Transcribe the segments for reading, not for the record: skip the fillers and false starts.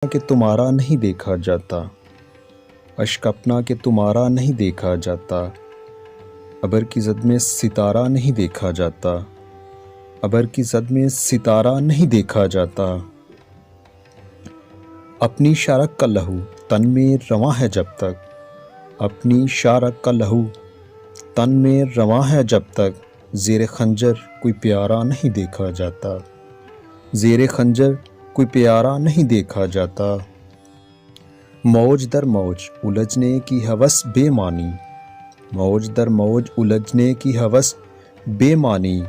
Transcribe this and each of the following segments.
کہ تمہارا نہیں دیکھا جاتا، اشک اپنا کہ تمہارا نہیں دیکھا جاتا، ابر کی زد میں ستارہ نہیں دیکھا جاتا، ابر کی زد میں ستارہ نہیں دیکھا جاتا۔ اپنی شارک کا لہو تن میں رواں ہے جب تک، اپنی شارک کا لہو تن میں رواں ہے جب تک، زیر خنجر کوئی پیارا نہیں دیکھا جاتا، زیر خنجر کوئی پیارا نہیں دیکھا جاتا۔ موج در موج الجھنے کی ہوس بے معنی، موج در موج الجھنے کی ہوس بے معنی،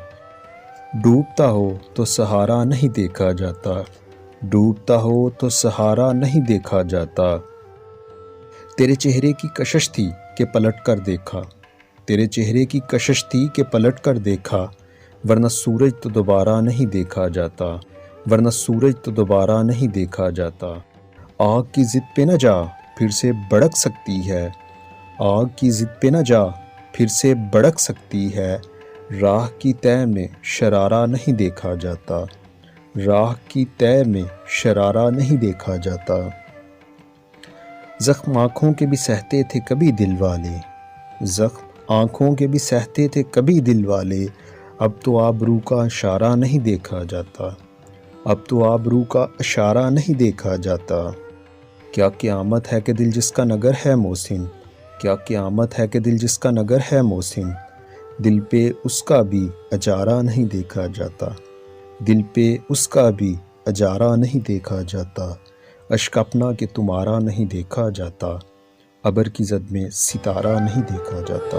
ڈوبتا ہو تو سہارا نہیں دیکھا جاتا، ڈوبتا ہو تو سہارا نہیں دیکھا جاتا۔ تیرے چہرے کی کشش تھی کہ پلٹ کر دیکھا، تیرے چہرے کی کشش تھی کہ پلٹ کر دیکھا، ورنہ سورج تو دوبارہ نہیں دیکھا جاتا، ورنہ سورج تو دوبارہ نہیں دیکھا جاتا۔ آگ کی ضد پہ نہ جا پھر سے بھڑک سکتی ہے، آگ کی ضد پہ نہ جا پھر سے بھڑک سکتی ہے، راہ کی تہ میں شرارہ نہیں دیکھا جاتا، راہ کی تہ میں شرارہ نہیں دیکھا جاتا۔ زخم آنکھوں کے بھی سہتے تھے کبھی دل والے، زخم آنکھوں کے بھی سہتے تھے کبھی دل والے، اب تو آبرو کا اشارہ نہیں دیکھا جاتا، اب تو آبرو کا اشارہ نہیں دیکھا جاتا۔ کیا قیامت ہے کہ دل جس کا نگر ہے محسن، کیا قیامت ہے کہ دل جس کا نگر ہے محسن، دل پہ اس کا بھی اجارہ نہیں دیکھا جاتا، دل پہ اس کا بھی اجارہ نہیں دیکھا جاتا۔ اشک اپنا کہ تمہارا نہیں دیکھا جاتا، ابر کی زد میں ستارہ نہیں دیکھا جاتا۔